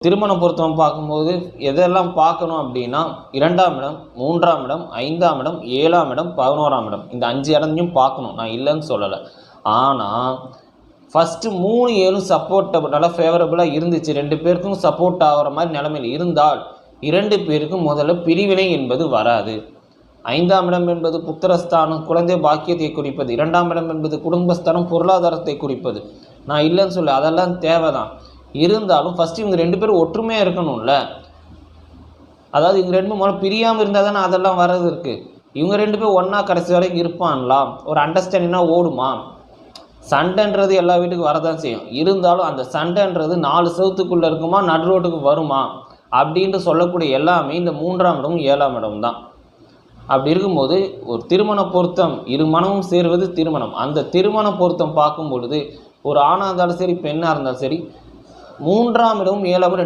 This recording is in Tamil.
திருமண பொருத்தம் பார்க்கும்போது எதெல்லாம் பார்க்கணும் அப்படின்னா 2ஆம் இடம், 3ஆம் இடம், 5ஆம் இடம், 7ஆம் இடம், 11ஆம் இடம், இந்த 5 இடத்தையும் பார்க்கணும். நான் இல்லைன்னு சொல்லலை. ஆனால் ஃபஸ்ட்டு 3, 7 சப்போர்ட்டபிள் நல்லா ஃபேவரபுளாக இருந்துச்சு, 2 பேருக்கும் சப்போர்ட் ஆகிற மாதிரி நிலைமையில் இருந்தால் 2 பேருக்கும் முதல்ல பிரிவினை என்பது வராது. 5ஆம் இடம் என்பது புத்திரஸ்தானம், குழந்தை பாக்கியத்தை குறிப்பது. 2ஆம் இடம் என்பது குடும்பஸ்தானம், பொருளாதாரத்தை குறிப்பது. நான் இல்லைன்னு சொல்ல, அதெல்லாம் தேவை தான். இருந்தாலும் ஃபஸ்ட்டு இவங்க 2 பேரும் ஒற்றுமையாக இருக்கணும்ல. அதாவது இவங்க 2 மூலம் பிரியாமல் இருந்தால் தானே அதெல்லாம் வர்றது இருக்குது. இவங்க 2 பேரும் ஒன்றா கடைசி வரைக்கும் இருப்பான்லா, ஒரு அண்டர்ஸ்டாண்டிங்னா ஓடுமா? சண்டைன்றது எல்லா வீட்டுக்கும் வரதான் செய்யும். இருந்தாலும் அந்த சண்டைன்றது 4 செவத்துக்குள்ளே இருக்குமா, நடு ரோட்டுக்கு வருமா அப்படின்ட்டு சொல்லக்கூடிய எல்லாமே இந்த 3ஆம் இடமும் 7ஆம் இடம் தான். அப்படி இருக்கும்போது ஒரு திருமண பொருத்தம், இரு மனமும் சேர்வது திருமணம். அந்த திருமண பொருத்தம் பார்க்கும் பொழுது ஒரு ஆணாக இருந்தாலும் சரி, பெண்ணாக இருந்தாலும் சரி, 3ஆம் இடமும் 7ஆம் இடம்